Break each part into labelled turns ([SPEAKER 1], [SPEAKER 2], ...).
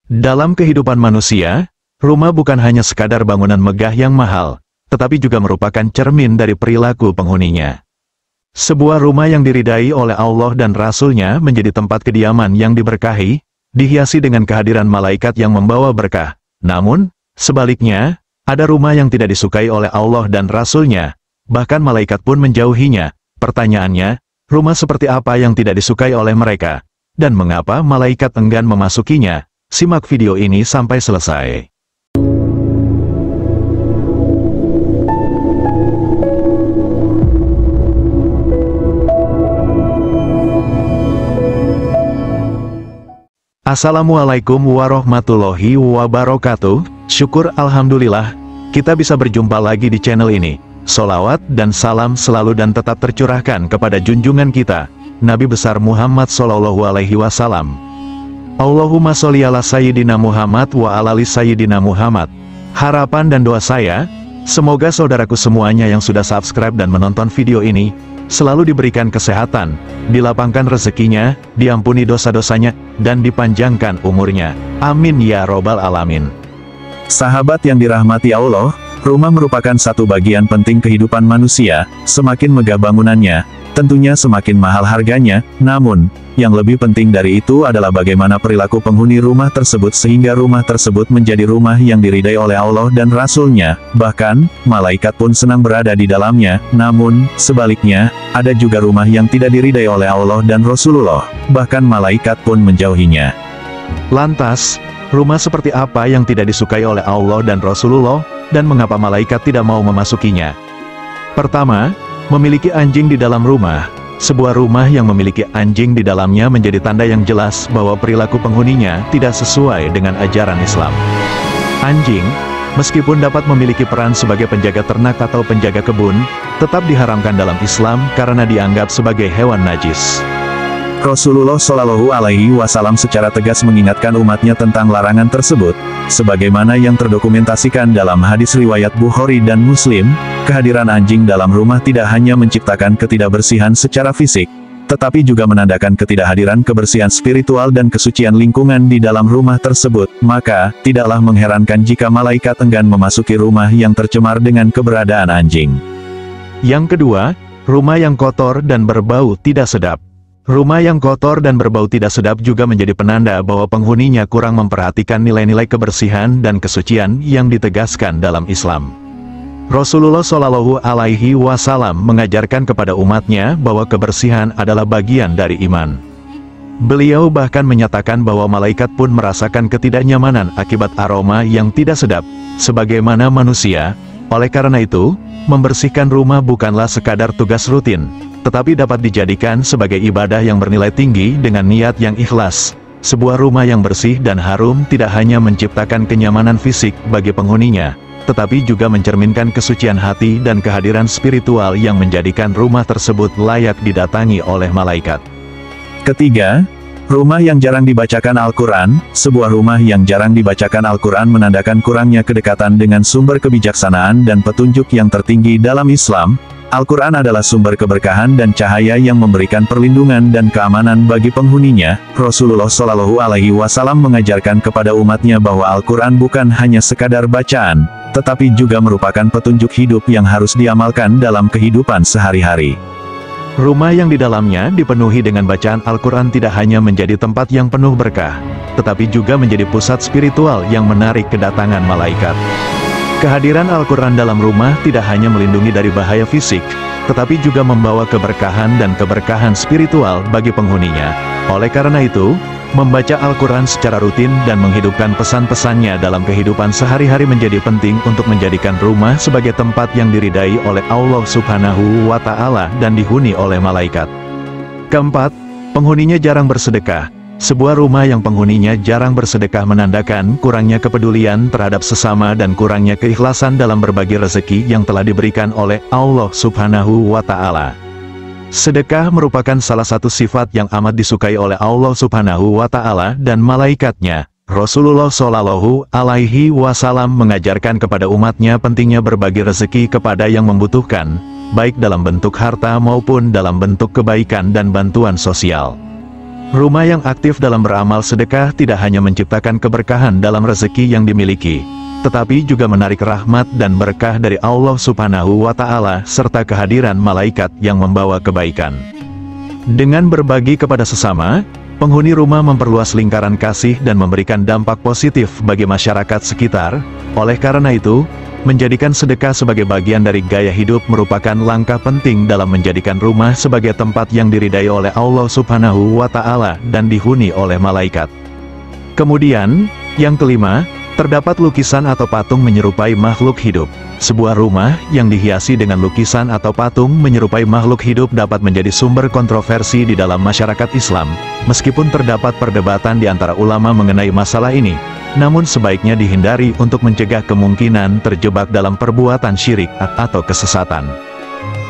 [SPEAKER 1] Dalam kehidupan manusia, rumah bukan hanya sekadar bangunan megah yang mahal, tetapi juga merupakan cermin dari perilaku penghuninya. Sebuah rumah yang diridai oleh Allah dan Rasul-Nya menjadi tempat kediaman yang diberkahi, dihiasi dengan kehadiran malaikat yang membawa berkah. Namun, sebaliknya, ada rumah yang tidak disukai oleh Allah dan Rasul-Nya, bahkan malaikat pun menjauhinya. Pertanyaannya, rumah seperti apa yang tidak disukai oleh mereka, dan mengapa malaikat enggan memasukinya? Simak video ini sampai selesai. Assalamualaikum warahmatullahi wabarakatuh. Syukur alhamdulillah, kita bisa berjumpa lagi di channel ini. Sholawat dan salam selalu dan tetap tercurahkan kepada junjungan kita, Nabi besar Muhammad Sallallahu Alaihi Wasallam. Allahumma sholli ala Sayyidina Muhammad wa ala ali Sayyidina Muhammad. Harapan dan doa saya, semoga saudaraku semuanya yang sudah subscribe dan menonton video ini, selalu diberikan kesehatan, dilapangkan rezekinya, diampuni dosa-dosanya, dan dipanjangkan umurnya. Amin ya robbal alamin.
[SPEAKER 2] Sahabat yang dirahmati Allah, rumah merupakan satu bagian penting kehidupan manusia. Semakin megah bangunannya, tentunya semakin mahal harganya. Namun, yang lebih penting dari itu adalah bagaimana perilaku penghuni rumah tersebut sehingga rumah tersebut menjadi rumah yang diridai oleh Allah dan Rasul-Nya. Bahkan, malaikat pun senang berada di dalamnya. Namun, sebaliknya, ada juga rumah yang tidak diridai oleh Allah dan Rasulullah. Bahkan malaikat pun menjauhinya.
[SPEAKER 1] Lantas, rumah seperti apa yang tidak disukai oleh Allah dan Rasulullah, dan mengapa malaikat tidak mau memasukinya? Pertama, memiliki anjing di dalam rumah. Sebuah rumah yang memiliki anjing di dalamnya menjadi tanda yang jelas bahwa perilaku penghuninya tidak sesuai dengan ajaran Islam. Anjing, meskipun dapat memiliki peran sebagai penjaga ternak atau penjaga kebun, tetap diharamkan dalam Islam karena dianggap sebagai hewan najis.
[SPEAKER 2] Rasulullah Shallallahu Alaihi Wasallam secara tegas mengingatkan umatnya tentang larangan tersebut, sebagaimana yang terdokumentasikan dalam hadis riwayat Bukhari dan Muslim. Kehadiran anjing dalam rumah tidak hanya menciptakan ketidakbersihan secara fisik, tetapi juga menandakan ketidakhadiran kebersihan spiritual dan kesucian lingkungan di dalam rumah tersebut. Maka, tidaklah mengherankan jika malaikat enggan memasuki rumah yang tercemar dengan keberadaan anjing.
[SPEAKER 1] Yang kedua, rumah yang kotor dan berbau tidak sedap. Rumah yang kotor dan berbau tidak sedap juga menjadi penanda bahwa penghuninya kurang memperhatikan nilai-nilai kebersihan dan kesucian yang ditegaskan dalam Islam. Rasulullah Shallallahu Alaihi Wasallam mengajarkan kepada umatnya bahwa kebersihan adalah bagian dari iman. Beliau bahkan menyatakan bahwa malaikat pun merasakan ketidaknyamanan akibat aroma yang tidak sedap, sebagaimana manusia. Oleh karena itu, membersihkan rumah bukanlah sekadar tugas rutin, tetapi dapat dijadikan sebagai ibadah yang bernilai tinggi dengan niat yang ikhlas. Sebuah rumah yang bersih dan harum tidak hanya menciptakan kenyamanan fisik bagi penghuninya, tetapi juga mencerminkan kesucian hati dan kehadiran spiritual yang menjadikan rumah tersebut layak didatangi oleh malaikat.
[SPEAKER 2] Ketiga, rumah yang jarang dibacakan Al-Quran. Sebuah rumah yang jarang dibacakan Al-Quran menandakan kurangnya kedekatan dengan sumber kebijaksanaan dan petunjuk yang tertinggi dalam Islam. Al-Quran adalah sumber keberkahan dan cahaya yang memberikan perlindungan dan keamanan bagi penghuninya. Rasulullah Shallallahu Alaihi Wasallam mengajarkan kepada umatnya bahwa Al-Quran bukan hanya sekadar bacaan, tetapi juga merupakan petunjuk hidup yang harus diamalkan dalam kehidupan sehari-hari.
[SPEAKER 1] Rumah yang di dalamnya dipenuhi dengan bacaan Al-Quran tidak hanya menjadi tempat yang penuh berkah, tetapi juga menjadi pusat spiritual yang menarik kedatangan malaikat. Kehadiran Al-Quran dalam rumah tidak hanya melindungi dari bahaya fisik, tetapi juga membawa keberkahan dan keberkahan spiritual bagi penghuninya. Oleh karena itu, membaca Al-Quran secara rutin dan menghidupkan pesan-pesannya dalam kehidupan sehari-hari menjadi penting untuk menjadikan rumah sebagai tempat yang diridai oleh Allah Subhanahu wa Ta'ala dan dihuni oleh malaikat. Keempat, penghuninya jarang bersedekah. Sebuah rumah yang penghuninya jarang bersedekah menandakan kurangnya kepedulian terhadap sesama dan kurangnya keikhlasan dalam berbagi rezeki yang telah diberikan oleh Allah Subhanahu wa Ta'ala. Sedekah merupakan salah satu sifat yang amat disukai oleh Allah Subhanahu wa Ta'ala dan malaikatnya. Rasulullah Shallallahu Alaihi Wasallam mengajarkan kepada umatnya pentingnya berbagi rezeki kepada yang membutuhkan, baik dalam bentuk harta maupun dalam bentuk kebaikan dan bantuan sosial. Rumah yang aktif dalam beramal sedekah tidak hanya menciptakan keberkahan dalam rezeki yang dimiliki, tetapi juga menarik rahmat dan berkah dari Allah Subhanahu wa Ta'ala serta kehadiran malaikat yang membawa kebaikan. Dengan berbagi kepada sesama, penghuni rumah memperluas lingkaran kasih dan memberikan dampak positif bagi masyarakat sekitar. Oleh karena itu, menjadikan sedekah sebagai bagian dari gaya hidup merupakan langkah penting dalam menjadikan rumah sebagai tempat yang diridai oleh Allah Subhanahu wa Ta'ala dan dihuni oleh malaikat. Kemudian, yang kelima, terdapat lukisan atau patung menyerupai makhluk hidup. Sebuah rumah yang dihiasi dengan lukisan atau patung menyerupai makhluk hidup dapat menjadi sumber kontroversi di dalam masyarakat Islam. Meskipun terdapat perdebatan di antara ulama mengenai masalah ini, namun sebaiknya dihindari untuk mencegah kemungkinan terjebak dalam perbuatan syirik atau kesesatan.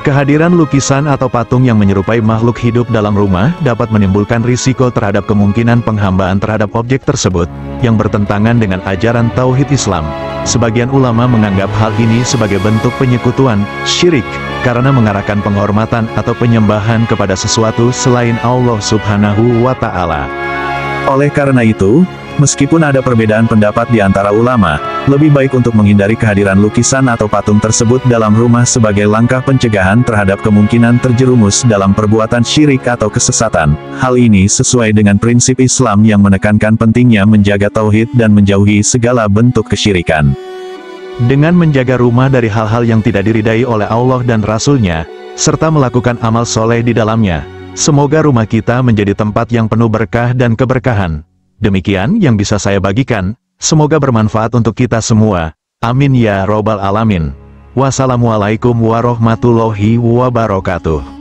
[SPEAKER 1] Kehadiran lukisan atau patung yang menyerupai makhluk hidup dalam rumah dapat menimbulkan risiko terhadap kemungkinan penghambaan terhadap objek tersebut, yang bertentangan dengan ajaran Tauhid Islam. Sebagian ulama menganggap hal ini sebagai bentuk penyekutuan, syirik, karena mengarahkan penghormatan atau penyembahan kepada sesuatu selain Allah Subhanahu wa Ta'ala.
[SPEAKER 2] Oleh karena itu, meskipun ada perbedaan pendapat di antara ulama, lebih baik untuk menghindari kehadiran lukisan atau patung tersebut dalam rumah sebagai langkah pencegahan terhadap kemungkinan terjerumus dalam perbuatan syirik atau kesesatan. Hal ini sesuai dengan prinsip Islam yang menekankan pentingnya menjaga tauhid dan menjauhi segala bentuk kesyirikan.
[SPEAKER 1] Dengan menjaga rumah dari hal-hal yang tidak diridai oleh Allah dan Rasul-Nya, serta melakukan amal soleh di dalamnya, semoga rumah kita menjadi tempat yang penuh berkah dan keberkahan. Demikian yang bisa saya bagikan, semoga bermanfaat untuk kita semua. Amin ya Robbal Alamin. Wassalamualaikum warahmatullahi wabarakatuh.